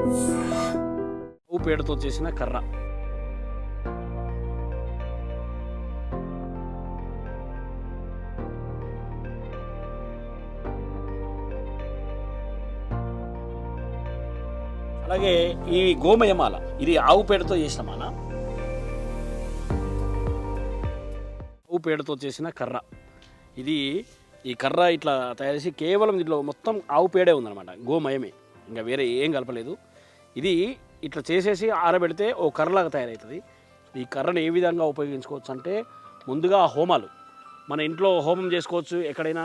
ఆవు పేడతో చేసిన కర్ర. అలాగే ఈ గోమయమాల, ఇది ఆవు పేడతో చేసిన మాల. ఆవు పేడతో చేసిన కర్ర. ఇది ఈ కర్ర ఇట్లా తయారు చేసి కేవలం దీంట్లో మొత్తం ఆవు పేడే ఉందన్నమాట, గోమయమే, ఇంకా వేరే ఏం కలపలేదు. ఇది ఇట్లా చేసేసి ఆరబెడితే ఓ కర్రలాగా తయారవుతుంది. ఈ కర్రను ఏ విధంగా ఉపయోగించుకోవచ్చు అంటే, ముందుగా హోమాలు, మన ఇంట్లో హోమం చేసుకోవచ్చు, ఎక్కడైనా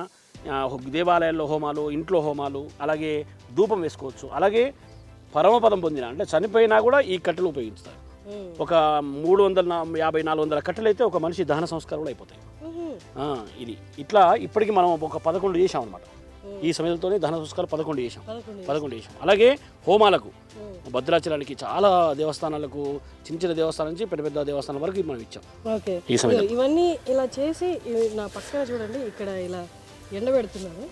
దేవాలయాల్లో హోమాలు, ఇంట్లో హోమాలు, అలాగే ధూపం వేసుకోవచ్చు. అలాగే పరమపదం పొందిన అంటే చనిపోయినా కూడా ఈ కట్టెలు ఉపయోగిస్తారు. ఒక 350-400 కట్టెలు అయితే ఒక మనిషి దహన సంస్కారాలు అయిపోతాయి. ఇది ఇట్లా ఇప్పటికి మనం ఒక 11 చేసాం అనమాట. ఈ సమయంతోనే దహన సంస్కారాలు 11 చేసాం. అలాగే హోమాలకు, భద్రాచలానికి, చాలా దేవస్థానాలకు, చిన్న దేవస్థానం నుంచి పెద్ద పెద్ద దేవస్థానం వరకు మనం ఇచ్చాం. ఈ సమయంలో ఇవన్నీ ఇలా చేసి నా పక్కన చూడండి, ఇక్కడ ఇలా ఎండబెడుతున్నాను.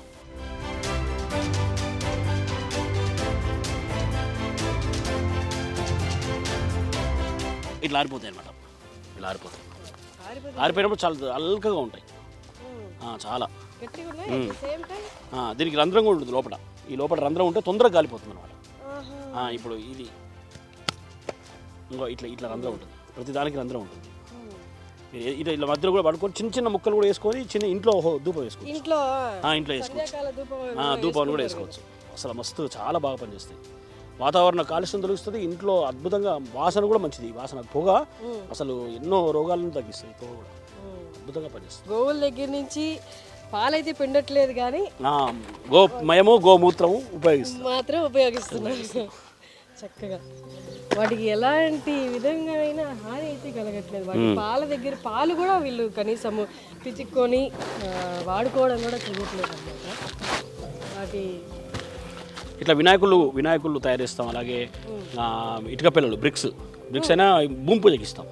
ఇట్లా ఆరిపోతాయి అనమాట. ఇలా ఆరిపోయినప్పుడు చాలా అల్కగా ఉంటాయి, చాలా. దీనికి రంధ్రం కూడా ఉంటుంది లోపల. ఈ లోపల రంధ్రం ఉంటే తొందరగా కాలిపోతుంది అనమాట. ఇప్పుడు ఇది ఇంకో ఇట్లా రంధ్రం ఉంటుంది, ప్రతి దానికి రంధ్రం ఉంటుంది. ఇట్లా ఇట్లా మధ్యలో కూడా పడుకొని చిన్న చిన్న ముక్కలు కూడా వేసుకొని ఇంట్లో ధూపం వేసుకోవచ్చు. ఇంట్లో వేసుకోవచ్చు, ధూపాన్ని కూడా వేసుకోవచ్చు. అసలు మస్తు చాలా బాగా పనిచేస్తాయి. వాతావరణ కాలుష్యం తొలగిస్తుంది, ఇంట్లో అద్భుతంగా వాసన కూడా మంచిది. వాసన పొగ అసలు ఎన్నో రోగాలను తగ్గిస్తుంది. పొగ కూడా అద్భుతంగా పనిచేస్తుంది. గోవుల దగ్గర నుంచి పాలైతే పిండట్లేదు కానీ గోమయము, గోమూత్రము ఉపయోగిస్తున్నారు చక్కగా. వాటికి ఎలాంటి విధంగా అయినా హాని అయితే కలగట్లేదు. వాటి పాల దగ్గర పాలు కూడా వీళ్ళు కనీసము పిచ్చుకొని వాడుకోవడం కూడా చేయట్లేదు అన్నమాట. వాటి ఇట్లా వినాయకులు తయారు చేస్తాం. అలాగే ఇటుక పిల్లలు బ్రిక్స్ అయినా భూమి పూజకి ఇస్తాం.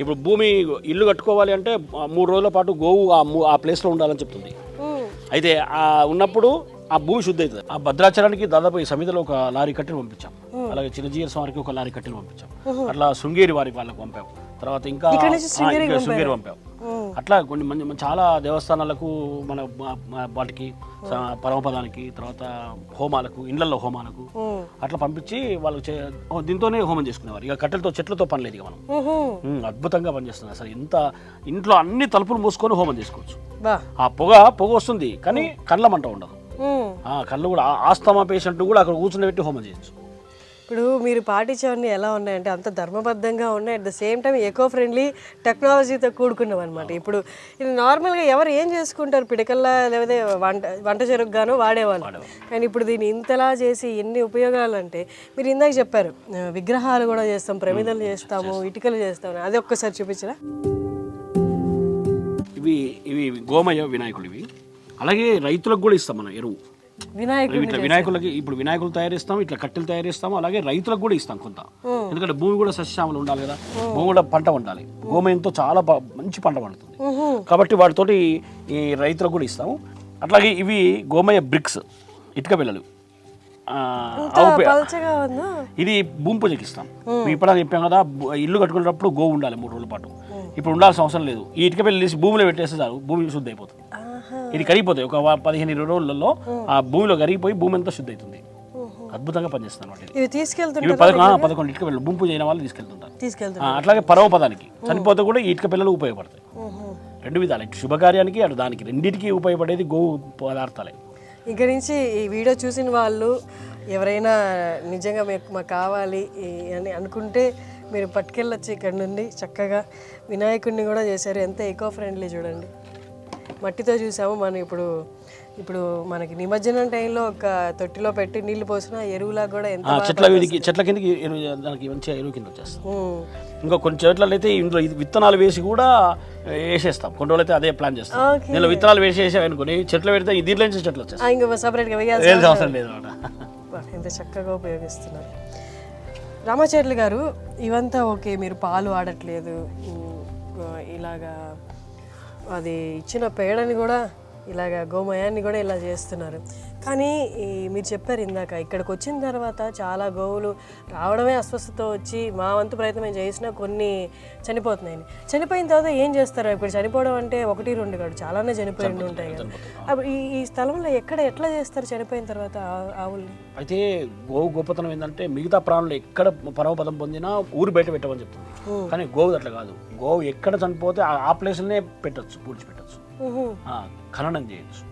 ఇప్పుడు భూమి ఇల్లు కట్టుకోవాలి అంటే 3 రోజుల పాటు గోవు ఆ ప్లేస్లో ఉండాలని చెప్తుంది. అయితే ఉన్నప్పుడు ఆ భూమి శుద్ధి అవుతుంది. ఆ భద్రాచలానికి దాదాపు ఈ సమితిలో ఒక లారీ కట్టెలు పంపించాం. అలాగే చిన్నజీయర్ స్వామికి ఒక లారీ కట్టెలు పంపించాం. అట్లా శృంగేరి వారికి వాళ్ళకి పంపాం. తర్వాత ఇంకా శృంగేరి పంపాం. అట్లా కొన్ని చాలా దేవస్థానాలకు, మన వాటికి పరమపదానికి, తర్వాత హోమాలకు, ఇండ్లలో హోమాలకు అట్లా పంపించి వాళ్ళకి దీంతోనే హోమం చేసుకునేవారు. ఇక కట్టెలతో చెట్లతో పని లేదు. ఇక మనం అద్భుతంగా పనిచేస్తున్నాం. అసలు ఇంట్లో అన్ని తలుపులు మూసుకొని హోమం చేసుకోవచ్చు. ఆ పొగ వస్తుంది కానీ కళ్ళ మంట ఉండదు. కళ్ళు కూడా ఆస్తమా పేషెంట్ కూడా అక్కడ కూర్చుని పెట్టి హోమం చేయొచ్చు. ఇప్పుడు మీరు పాటించేవన్నీ ఎలా ఉన్నాయంటే అంత ధర్మబద్ధంగా ఉన్నాయి, at the same time eco friendly టెక్నాలజీతో కూడుకున్నాం అనమాట. ఇప్పుడు ఇది నార్మల్గా ఎవరు ఏం చేసుకుంటారు, పిడకల్లా లేకపోతే వంట చెరుకుగాను వాడేవాళ్ళు. కానీ ఇప్పుడు దీన్ని ఇంతలా చేసి ఎన్ని ఉపయోగాలు అంటే, మీరు ఇందాక చెప్పారు విగ్రహాలు కూడా చేస్తాం, ప్రమిదలు చేస్తాము, ఇటుకలు చేస్తాము, అది ఒక్కసారి చూపించరా? ఇవి గోమయ వినాయకులు. ఇవి అలాగే రైతులకు కూడా ఇస్తాం మనం ఎరువు. వినాయకులకి ఇప్పుడు వినాయకులు తయారు చేస్తాం, ఇట్లా కట్టెలు తయారు చేస్తాము. అలాగే రైతులకు కూడా ఇస్తాం కొంత, ఎందుకంటే భూమి కూడా సస్యశ్యామలు ఉండాలి కదా, భూమి కూడా పంట పండాలి. గోమయంతో చాలా మంచి పంట పండుతుంది కాబట్టి వాటితోటి ఈ రైతులకు కూడా ఇస్తాము. అట్లాగే ఇవి గోమయ బ్రిక్స్, ఇటుక పిల్లలు. ఇది భూమి పూజకి ఇస్తాం. ఇప్పుడు చెప్పాం కదా, ఇల్లు కట్టుకునేటప్పుడు గోవు ఉండాలి 3 రోజుల పాటు. ఇప్పుడు ఉండాల్సిన అవసరం లేదు. ఈ ఇటుక పిల్లలు తీసి భూమిలో పెట్టేస్తే చాలు, భూమి శుద్ధి అయిపోతుంది. ఇది కరిగిపోతాయి. ఒక 15-20 రోజులలో ఆ భూమిలో కరిగిపోయి భూమి అంతా శుద్ధి అవుతుంది. అద్భుతంగా పనిచేస్తాను. 11 ఇటుక పిల్లలు భూమి పూజ అయిన వాళ్ళు తీసుకెళ్తుంటారు. అట్లాగే పరమపదానికి చనిపోతే కూడా ఈ ఇటుక పిల్లలు ఉపయోగపడతాయి. 2 విధాలు, ఇటు శుభకార్యానికి అటు దానికి, రెండింటికి ఉపయోగపడేది గోవు పదార్థాలే. ఇక్కడి నుంచి ఈ వీడియో చూసిన వాళ్ళు ఎవరైనా నిజంగా మాకు కావాలి అని అనుకుంటే మీరు పట్టుకెళ్ళొచ్చు. ఇక్కడ నుండి చక్కగా వినాయకుడిని కూడా చేశారు, ఎంత ఎకో ఫ్రెండ్లీ చూడండి. మట్టితో చూసాము. మనం ఇప్పుడు మనకి నిమజ్జనం టైంలో ఒక తొట్టిలో పెట్టి నీళ్లు పోసినా ఎరువులా కూడా ఎంత చెట్ల కిందకి దానికి మంచిగా ఎరువు కింద వచ్చేస్తాం. ఇంకా కొన్ని చెట్లలో అయితే ఇందులో విత్తనాలు వేసి కూడా వేసేస్తాం. కొన్ని రోజులు అయితే అదే ప్లాన్ చేస్తాం. దీనిలో విత్తనాలు వేసేసామనుకోని చెట్లు పెడితే దీంట్లో నుంచి చెట్లు వచ్చేస్తాయి. ఇంకా సపరేట్గా వేయాల్సిన అవసరం లేదు. ఎంత చక్కగా ఉపయోగిస్తున్నారు. రామాచార్యులు గారు, ఇవంతా ఓకే, మీరు పాలు ఆడట్లేదు, ఇలాగా అది ఇచ్చిన పేడని కూడా ఇలాగా గోమయాన్ని కూడా ఇలా చేస్తున్నారు. కానీ మీరు చెప్పారు ఇందాక ఇక్కడికి వచ్చిన తర్వాత చాలా గోవులు రావడమే అస్వస్థత వచ్చి మా వంతు ప్రయత్నం మేము చేసినా కొన్ని చనిపోతున్నాయని. చనిపోయిన తర్వాత ఏం చేస్తారు? ఇప్పుడు చనిపోవడం అంటే 1-2 కాదు, చాలానే చనిపోయి ఉంటాయి కదా. అప్పుడు ఈ స్థలంలో ఎట్లా చేస్తారు చనిపోయిన తర్వాత ఆవుల్ని? అయితే గోవు గొప్పతనం ఏంటంటే మిగతా ప్రాణులు ఎక్కడ పరమపదం పొందినా ఊరు బయట పెట్టమని చెప్తుంది. కానీ గోవు అట్లా కాదు. గోవు ఎక్కడ చనిపోతే ఆ ప్లేస్లోనే పెట్టచ్చు, పూడ్చిపెట్టచ్చు, ఖననం చేయొచ్చు.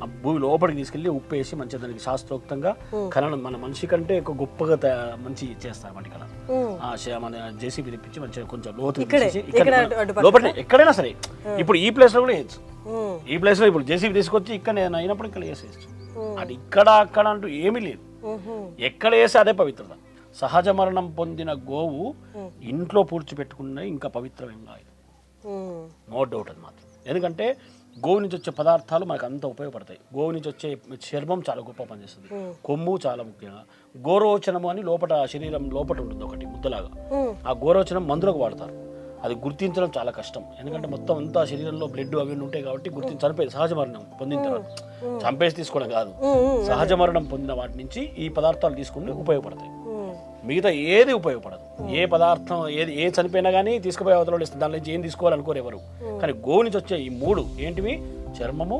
ఆ భూమి లోపలికి తీసుకెళ్లి ఉప్పు వేసి మంచిగా దానికి శాస్త్రోక్తంగా ఖననం మన మనిషి కంటే ఎక్కువ గొప్పగా మంచి చేస్తారు వాటి కళ. మన జేసీబీ తెప్పించి మంచిగా కొంచెం లోతు లోపల ఎక్కడైనా సరే. ఇప్పుడు ఈ ప్లేస్ లో కూడా వేయచ్చు. ఈ ప్లేస్ లో ఇప్పుడు జేసీబీ తీసుకొచ్చి ఇక్కడ అయినప్పుడు ఇక్కడ వేసేయచ్చు. అది ఇక్కడ అక్కడ అంటూ ఏమీ లేదు. ఎక్కడ వేస్తే అదే పవిత్రత. సహజ మరణం పొందిన గోవు ఇంట్లో పూడ్చిపెట్టుకున్న ఇంకా పవిత్రమేం కాదు, నో డౌట్ అది మాత్రం. ఎందుకంటే గోవు నుంచి వచ్చే పదార్థాలు మనకు అంత ఉపయోగపడతాయి. గోవు నుంచి వచ్చే చర్మం చాలా గొప్ప పనిచేస్తుంది. కొమ్ము చాలా ముఖ్యంగా. గోరోచనము అని లోపల శరీరం లోపల ఉంటుంది ఒకటి ముద్దలాగా. ఆ గోరోచనం మందులకు వాడతారు. అది గుర్తించడం చాలా కష్టం. ఎందుకంటే మొత్తం అంతా శరీరంలో బ్లడ్ అవి ఉంటాయి కాబట్టి చనిపోయి సహజ మరణం పొందిన తర్వాత చంపేసి తీసుకోవడం కాదు, సహజ మరణం పొందిన వాటి నుంచి ఈ పదార్థాలు తీసుకుని ఉపయోగపడతాయి. మిగతా ఏది ఉపయోగపడదు. ఏ పదార్థం ఏ చనిపోయినా కానీ తీసుకుపోయే అవతల ఇస్తుంది. దాని నుంచి ఏం తీసుకోవాలనుకోరు ఎవరు. కానీ గోవు నుంచి వచ్చే ఈ 3 ఏంటివి? చర్మము,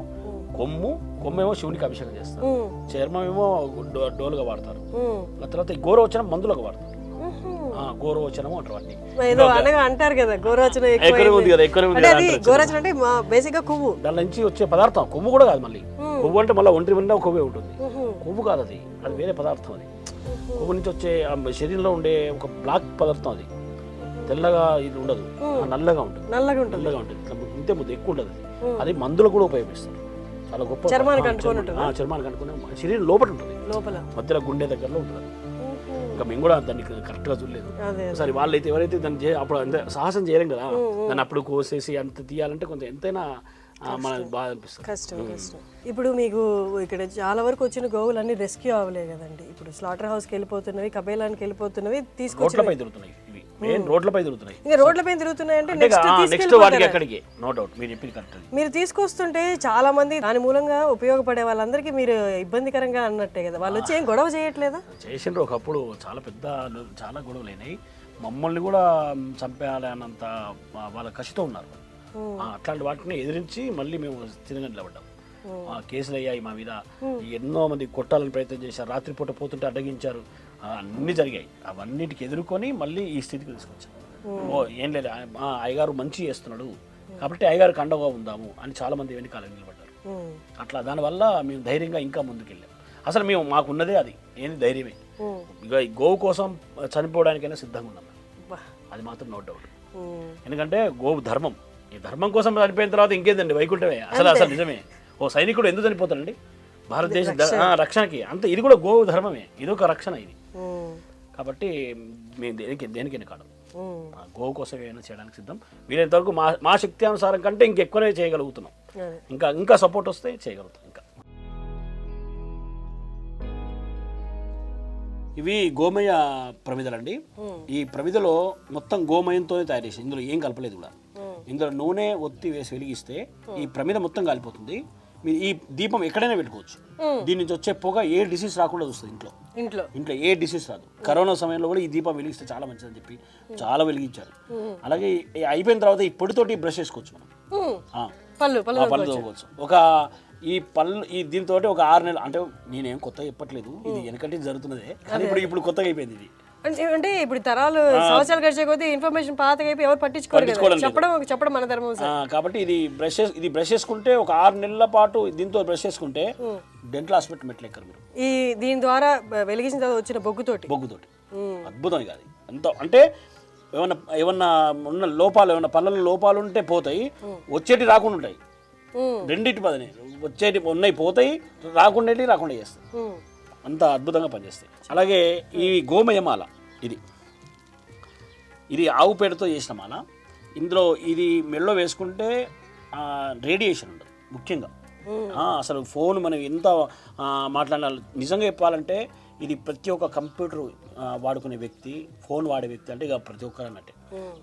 కొమ్మేమో శివునికి అభిషేకం చేస్తారు, చర్మం ఏమో డోలుగా వాడతారు, తర్వాత ఈ గోరోచనం మందులకు వాడతారు. గోరోచనము అంటారు వాటిని. అంటారు కదా గోరోచనం అంటే బేసిక్ గా కొవ్వు. దాని నుంచి వచ్చే పదార్థం కొవ్వు కూడా కాదు. మళ్ళీ కొవ్వు అంటే మళ్ళీ ఒంటి మీద కొవ్వే ఉంటుంది. కొవ్వు కాదు, అది వేరే పదార్థం. అది కొవ్వు నుంచి వచ్చే శరీరంలో ఉండే ఒక బ్లాక్ పదార్థం. అది తెల్లగా ఇది ఉండదు, నల్లగా ఉంటుంది. ఇట్లా ఇంతే ముద్ద ఎక్కువ ఉంటుంది. అది మందులు కూడా ఉపయోగిస్తారు. చాలా గొప్ప చర్మానికి అంటుకునే శరీరం లోపల ఉంటుంది, మధ్యలో గుండె దగ్గరలో ఉంటుంది. ఇంకా మేము కూడా దాన్ని కరెక్ట్ గా చూడలేదు. సరే వాళ్ళైతే ఎవరైతే దాన్ని అప్పుడు అంత సాహసం చేయలేం కదా, దాన్ని అప్పుడు కోసేసి అంత తీయాలంటే కొంచెం ఎంతైనా మనకు బాధ అనిపిస్తుంది. కష్టం. ఇప్పుడు మీకు ఇక్కడ చాలా వరకు వచ్చిన గోవులు అన్ని రెస్క్యూ అవ్వలే కదండి. ఇప్పుడు స్లాటర్ హౌస్కి వెళ్ళిపోతున్నవి, కబేలానికి వెళ్ళిపోతున్నవి తీసుకొచ్చి రోడ్లపై తిరుగుతున్నాయి. ఇంకా రోడ్లపై తిరుగుతున్నాయి అంటే నెక్స్ట్ వాటికి అక్కడికి నో డౌట్ మీరు చెప్పింది కరెక్ట్. మీరు తీసుకొస్తుంటే చాలా మంది దాని మూలంగా ఉపయోగపడే వాళ్ళందరికీ మీరు ఇబ్బందికరంగా అన్నట్టే కదా. వాళ్ళు వచ్చి ఏం గొడవ చేయట్లేదా? చేసిండ్రు ఒకప్పుడు. చాలా గొడవలు అయినాయి. మమ్మల్ని కూడా చంపేయాలి అన్నంత వాళ్ళ కసితో ఉన్నారు. అట్లాంటి వాటిని ఎదిరించి మళ్ళీ మేము తిరగని నిలబడ్డాం. కేసులు అయ్యాయి మా మీద. ఎన్నో మంది కొట్టాలని ప్రయత్నం చేశారు. రాత్రిపూట పోతుంటే అడ్డగించారు. అన్నీ జరిగాయి. అవన్నిటికి ఎదుర్కొని మళ్ళీ ఈ స్థితికి తీసుకొచ్చాం. ఏం లేదు, అయ్యగారు మంచి చేస్తున్నాడు కాబట్టి అయ్యగారికి అండగా ఉందాము అని చాలా మంది వెనకాల నిలబడ్డారు. అట్లా దానివల్ల మేము ధైర్యంగా ఇంకా ముందుకెళ్ళాం. అసలు మేము మాకున్నదే అది, ఏంది ధైర్యమే. ఇక గోవు కోసం చనిపోవడానికైనా సిద్ధంగా ఉన్నాం. అది మాత్రం నో డౌట్. ఎందుకంటే గోవు ధర్మం. ఈ ధర్మం కోసం చనిపోయిన తర్వాత ఇంకేందండి, వైకుంఠమే. అసలు నిజమే. ఓ సైనికుడు ఎందుకు చనిపోతాడండి? భారతదేశ రక్షణకి. అంత ఇది కూడా గోవు ధర్మమే, ఇదొక రక్షణ ఇది. కాబట్టి మేము దేనికైనా కాదు, గోవు కోసం ఏమైనా చేయడానికి సిద్ధం. వీలైనంతవరకు మా శక్తి అనుసారం కంటే ఇంకెక్కువనే చేయగలుగుతున్నాం. ఇంకా సపోర్ట్ వస్తే చేయగలుగుతాం. ఇవి గోమయ ప్రమిదలండి. ఈ ప్రమిదలో మొత్తం గోమయంతోనే తయారు చేసి, ఇందులో ఏం కలపలేదు కూడా. ఇందులో నూనె ఒత్తి వేసి వెలిగిస్తే ఈ ప్రమిద మొత్తం కాలిపోతుంది. మీరు ఈ దీపం ఎక్కడైనా పెట్టుకోవచ్చు. దీని నుంచి వచ్చే పొగ ఏ డిసీజ్ రాకుండా చూస్తుంది. ఇంట్లో ఏ డిసీజ్ రాదు. కరోనా సమయంలో కూడా ఈ దీపం వెలిగిస్తే చాలా మంచిదని చెప్పి చాలా వెలిగించారు. అలాగే అయిపోయిన తర్వాత ఈ పొడితోటి బ్రష్ చేసుకోవచ్చు మనం. పళ్ళు తోవచ్చు. ఈ దీంతో ఒక 6 నెలలు, అంటే నేనేం కొత్తగా చెప్పట్లేదు, ఇది వెనకటి జరుగుతున్నదే. కానీ ఇప్పుడు కొత్తగా అయిపోయింది ఇది. అంటే ఇప్పుడు తరాలు సంవత్సరాలు గడిచే కొద్దీ ఇన్ఫర్మేషన్ పాతగా అయిపోయి ఎవరు పట్టించుకోరు. చెప్పడం మన ధర్మం. కాబట్టి ఇది బ్రష్ చేసుకుంటే ఒక 6 నెలల పాటు దీంతో బ్రష్ చేసుకుంటే డెంటల్ హాస్పిటల్ మెట్లెక్కరు మీరు. దీని ద్వారా వెలిగించిన తర్వాత వచ్చిన బొగ్గుతోటి అద్భుతం ఇక అది. అంత అంటే ఏమన్నా ఉన్న లోపాలు, ఏమన్నా పళ్ళలో లోపాలు ఉంటే పోతాయి, వచ్చేటి రాకుండా ఉంటాయి. రెండింటి పదని వచ్చేటి ఉన్నాయి పోతాయి, రాకుండా చేస్తాయి. అంత అద్భుతంగా పనిచేస్తాయి. అలాగే ఈ గోమయమాల, ఇది ఆవు పేడతో చేసిన మాల. ఇందులో ఇది మెడలో వేసుకుంటే రేడియేషన్ ఉండదు ముఖ్యంగా. అసలు ఫోన్ మనం ఎంత మాట్లాడాలి నిజంగా చెప్పాలంటే, ఇది ప్రతి ఒక్క కంప్యూటర్ వాడుకునే వ్యక్తి, ఫోన్ వాడే వ్యక్తి అంటే ఇక ప్రతి ఒక్కరు అన్నట్టే.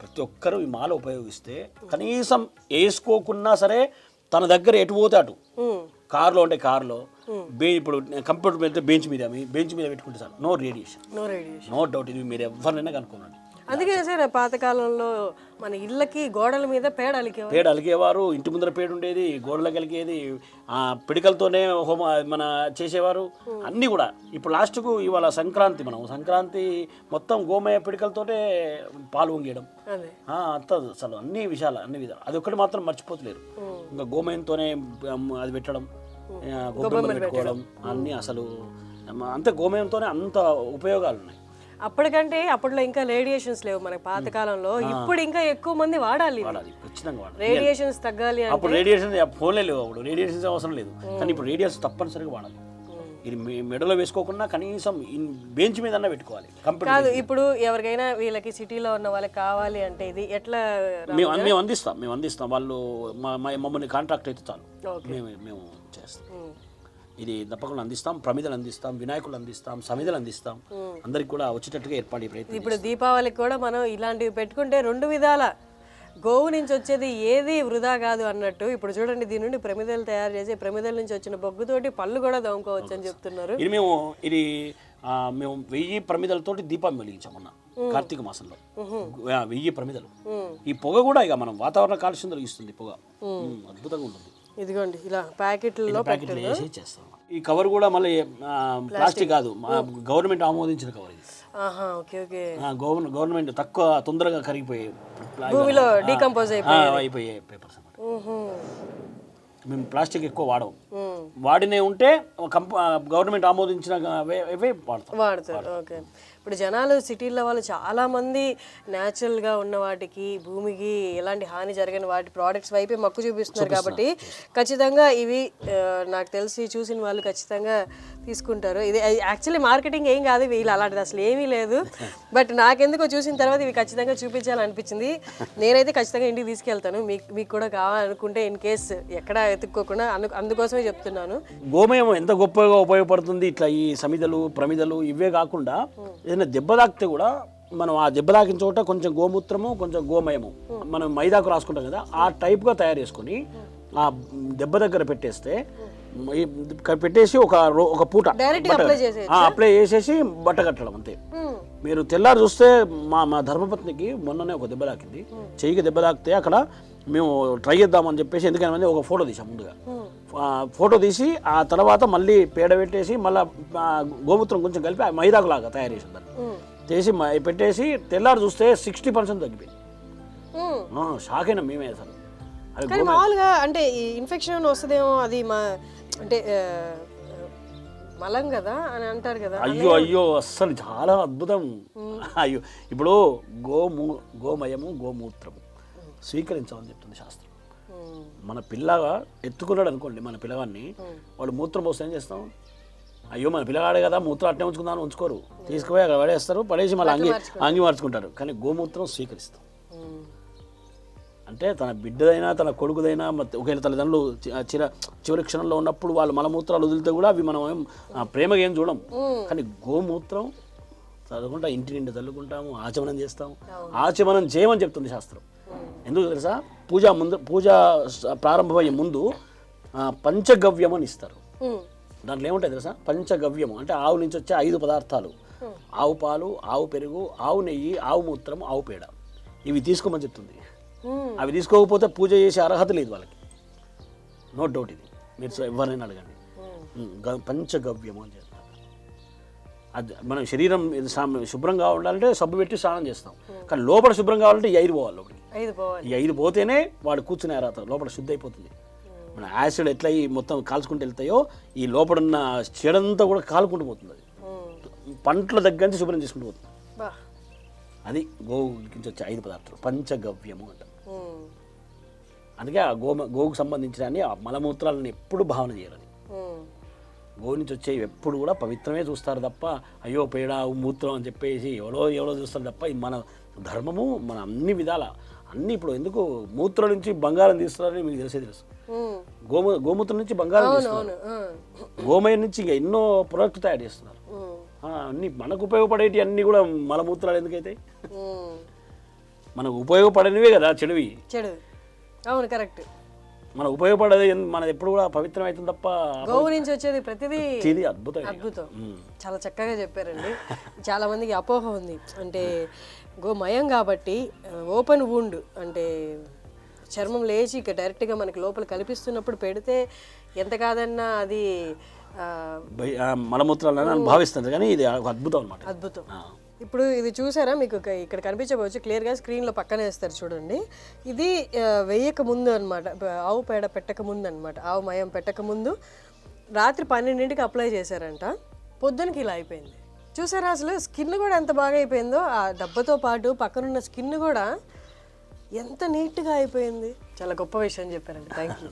ప్రతి ఒక్కరు ఈ మాల ఉపయోగిస్తే కనీసం వేసుకోకున్నా సరే తన దగ్గర ఎటు పోతే అటు కార్లో ఉంటే కార్లో ఇప్పుడు కంప్యూటర్ మీద బెంచ్ మీద పెట్టుకుంటే sir no radiation, no doubt. ఇది మీరు ఎవరినైనా కనుక్కోనండి. అందుకే సార్ పాతకాలంలో మన ఇళ్ళకి గోడల మీద పేడ అలికేవారు, ఇంటి ముందర పేడ ఉండేది, గోడలకు అలికేది, పిడికలతోనే మన చేసేవారు అన్నీ కూడా. ఇప్పుడు లాస్ట్కు ఇవాళ సంక్రాంతి మొత్తం గోమయ పిడికలతోనే పాలు వంగేయడం అంత అసలు అన్ని విధాలు. అది ఒక్కటి మాత్రం మర్చిపోతలేరు. ఇంకా గోమయంతోనే అది పెట్టడం, గొబ్బెమ్మలు పెట్టుకోవడం అన్నీ అసలు అంతే. గోమయంతోనే అంత ఉపయోగాలు ఉన్నాయి. అప్పటికంటే అప్పట్లో ఇంకా రేడియేషన్స్ లేవు మనకి పాతకాలంలో. ఇప్పుడు ఇంకా ఎక్కువ మంది వాడాలి, ఖచ్చితంగా వాడాలి. రేడియేషన్స్ తగ్గాలి. అప్పుడు రేడియేషన్ ఫోన్లే లేవు, అప్పుడు రేడియేషన్స్ అవసరం లేదు. కానీ ఇప్పుడు రేడియేషన్ తప్పనిసరిగా వాడాలి. ఇది మెడలో వేసుకోకుండా కనీసం బెంచ్ మీద పెట్టుకోవాలి. కాదు, ఇప్పుడు ఎవరికైనా వీళ్ళకి సిటీలో ఉన్న వాళ్ళకి కావాలి అంటే ఇది ఎట్లా? మేము అందిస్తాం. వాళ్ళు మమ్మల్ని కాంట్రాక్ట్ అయితే చాలు, మేము చేస్తాం. ఇది తప్పకుండా అందిస్తాం. ప్రమిదలు అందిస్తాం, వినాయకులు అందిస్తాం, సమిదలు అందిస్తాం. అందరికి కూడా వచ్చేటట్టుగా ఏర్పాటు ప్రయత్నం. ఇప్పుడు దీపావళికి కూడా మనం ఇలాంటివి పెట్టుకుంటే రెండు విధాల గోవు నుంచి వచ్చేది ఏది వృధా కాదు అన్నట్టు. ఇప్పుడు చూడండి, దీని నుండి ప్రమిదలు తయారు చేసి ప్రమిదల నుంచి వచ్చిన బొగ్గుతోటి పళ్ళు కూడా దొంగకోవచ్చు అని చెప్తున్నారు. ఇది మేము 1000 ప్రమిదలతోటి దీపం వెలిగించాం మొన్న కార్తీక మాసంలో. 1000 ప్రమిదలు. ఈ పొగ కూడా ఇక మనం వాతావరణ కాలుష్యం తొలగిస్తుంది. పొగ అద్భుతంగా ఉంటుంది. ఇదిగోండి ఇలా ప్యాకెట్లో వేసి చేస్తాం. ఈ కవర్ కూడా మళ్ళీ ప్లాస్టిక్ కాదు, గవర్నమెంట్ ఆమోదించిన కవర్ ఇది. గవర్నమెంట్ తొందరగా కరిగిపోయే భూమిలో డీకంపోజ్ అయిపోయే పేపర్స్ అన్నమాట. మేము ప్లాస్టిక్ ఎక్కువ వాడినే ఉంటే గవర్నమెంట్ ఆమోదించిన వాడతారు. ఓకే. ఇప్పుడు జనాలు సిటీల్లో వాళ్ళు చాలామంది న్యాచురల్గా ఉన్న వాటికి, భూమికి ఎలాంటి హాని జరగని వాటి ప్రోడక్ట్స్ వైపే మక్కు చూపిస్తున్నారు. కాబట్టి ఖచ్చితంగా ఇవి నాకు తెలిసి చూసిన వాళ్ళు ఖచ్చితంగా తీసుకుంటారు. ఇది యాక్చువల్లీ మార్కెటింగ్ ఏం కాదు, వీళ్ళు అలాంటిది అసలు ఏమీ లేదు. బట్ నాకెందుకో చూసిన తర్వాత ఇవి ఖచ్చితంగా చూపించాలనిపించింది. నేనైతే ఖచ్చితంగా ఇంటికి తీసుకెళ్తాను. మీకు కూడా కావాలనుకుంటే ఇన్ కేస్ ఎక్కడ ఎత్తుక్కోకుండా అందుకోసమే చెప్తున్నాను. గోమయం ఎంత గొప్పగా ఉపయోగపడుతుంది. ఇట్లా ఈ సమిదలు, ప్రమిదలు ఇవే కాకుండా ఏదైనా దెబ్బ తాకితే కూడా మనం ఆ దెబ్బ తాకిన చోట కొంచెం గోమూత్రము, కొంచెం గోమయము మనం మైదాకు రాసుకుంటాం కదా, ఆ టైప్గా తయారు చేసుకొని ఆ దెబ్బ దగ్గర పెట్టేసి ఒక పూట అప్లై చేసేసి బట్ట కట్టడం అంతే. మీరు తెల్లారు చూస్తే మా ధర్మపత్నికి మొన్ననే ఒక దెబ్బ తాకింది, చెయ్యికి దెబ్బ తాకితే అక్కడ మేము ట్రై చేద్దామని చెప్పేసి ఎందుకని ఒక ఫోటో తీసాం. ముందుగా ఫోటో తీసి ఆ తర్వాత మళ్ళీ పేడ పెట్టేసి మళ్ళీ గోమూత్రం కొంచెం కలిపి మైదాకు లాగా తయారు చేసి దాన్ని చేసి పెట్టేసి తెల్లారు చూస్తే 60% తగ్గిపోయింది. షాక్ అయినా మేమే అసలు. మామూలుగా అంటే ఇన్ఫెక్షన్ వస్తుందేమో, అది అంటే మలం కదా అని అంటారు కదా. అయ్యో అస్సలు చాలా అద్భుతం. అయ్యో ఇప్పుడు గోమయము, గోమూత్రము స్వీకరించామని చెప్తుంది శాస్త్రం. మన పిల్లగా ఎత్తుకున్నాడు అనుకోండి, మన పిల్లగాన్ని వాడు మూత్రం పోస్తే ఏం చేస్తాం? అయ్యో మన పిల్లగాడే కదా, మూత్రం అట్నే ఉంచుకుందామని ఉంచుకోరు, తీసుకుపోయి అక్కడ పడేస్తారు, పడేసి మళ్ళీ అంగి మార్చుకుంటారు. కానీ గోమూత్రం స్వీకరిస్తాం. అంటే తన బిడ్డదైనా తన కొడుకుదైనా ఒకవేళ తల్లిదండ్రులు చివరి క్షణంలో ఉన్నప్పుడు వాళ్ళు మలమూత్రాలు వదిలితే కూడా అవి మనం ప్రేమగా ఏం చూడం. కానీ గోమూత్రం చదువుకుంటా ఇంటి నిండి చల్లుకుంటాము, ఆచమనం చేస్తాము. ఆచమనం చేయమని చెప్తుంది శాస్త్రం. ఎందుకు తెలుసా? పూజ ప్రారంభమయ్యే ముందు పంచగవ్యం అని ఇస్తారు. దాంట్లో ఏముంటాయి తెలుసా? పంచగవ్యము అంటే ఆవు నుంచి వచ్చే 5 పదార్థాలు: ఆవు పాలు, ఆవు పెరుగు, ఆవు నెయ్యి, ఆవు మూత్రం, ఆవు పేడ. ఇవి తీసుకోమని చెప్తుంది. అవి తీసుకోకపోతే పూజ చేసే అర్హత లేదు వాళ్ళకి. No doubt. ఇది మీరు ఎవరైనా అడగండి. పంచగవ్యము అని చెప్తారు. అది మనం శరీరం శుభ్రంగా ఉండాలంటే సబ్బు పెట్టి స్నానం చేస్తాం, కానీ లోపల శుభ్రం కావాలంటే ఈ 5 పోవాలి లోపలికి. ఈ 5 పోతేనే వాడు కూర్చునే అర్హత, లోపల శుద్ధి అయిపోతుంది. మన యాసిడ్ ఎట్లా ఈ మొత్తం కాల్చుకుంటూ వెళ్తాయో ఈ లోపడున్న చెడంతా కూడా కాలుకుంటూ పోతుంది. అది పంటల దగ్గర నుంచి శుభ్రం చేసుకుంటూ పోతుంది. అది గోవుకి నుంచి వచ్చే 5 పదార్థాలు పంచగవ్యము అంటారు. అందుకే ఆ గోవుకు సంబంధించిన మలమూత్రాలను ఎప్పుడు భావన చేయాలని. గోవు నుంచి వచ్చేవి ఎప్పుడు కూడా పవిత్రమే చూస్తారు తప్ప అయ్యో పేడ మూత్రం అని చెప్పేసి ఎవరో చూస్తారు తప్ప ఇది మన ధర్మము. మన అన్ని విధాల అన్ని ఇప్పుడు ఎందుకు మూత్రం నుంచి బంగారం తీస్తున్నారని మీకు తెలుసు. గోమూత్రం నుంచి బంగారం తీస్తున్నారు, గోమయం నుంచి ఇంకా ఎన్నో ప్రొడక్ట్ తయారు చేస్తున్నారు. అన్ని మనకు ఉపయోగపడేటి అన్ని కూడా మలమూత్రాలు ఎందుకైతే మనకు ఉపయోగపడనివే కదా చెడువి. అవును, కరెక్ట్. మన ఉపయోగపడేది మనది ఎప్పుడు కూడా పవిత్రం అవుతుంది తప్ప గోవు నుంచి వచ్చేది ప్రతిదీ ఇది అద్భుతం. అద్భుతం. చాలా చక్కగా చెప్పారండి. చాలా మందికి అపోహ ఉంది, అంటే గోమయం కాబట్టి ఓపెన్ వూండ్ అంటే చర్మం లేచి ఇక డైరెక్ట్గా మనకి లోపల కనిపిస్తున్నప్పుడు పెడితే ఎంత కాదన్నా అది మలమూత్రాలని భావిస్తుంది, కానీ ఇది ఒక అద్భుతం అనమాట. అద్భుతం. ఇప్పుడు ఇది చూసారా, మీకు ఇక్కడ కనిపించవచ్చు క్లియర్గా, స్క్రీన్లో పక్కన వేస్తారు చూడండి. ఇది వేయక ముందు అనమాట, ఆవు పేడ పెట్టక ముందు అనమాట, ఆవు మయం పెట్టక ముందు రాత్రి 12ంటికి అప్లై చేశారంట, పొద్దునకి ఇలా అయిపోయింది. చూసారా అసలు స్కిన్ కూడా ఎంత బాగా అయిపోయిందో, ఆ దెబ్బతో పాటు పక్కనున్న స్కిన్ కూడా ఎంత నీట్గా అయిపోయింది. చాలా గొప్ప విషయం చెప్పారండి. Thank you.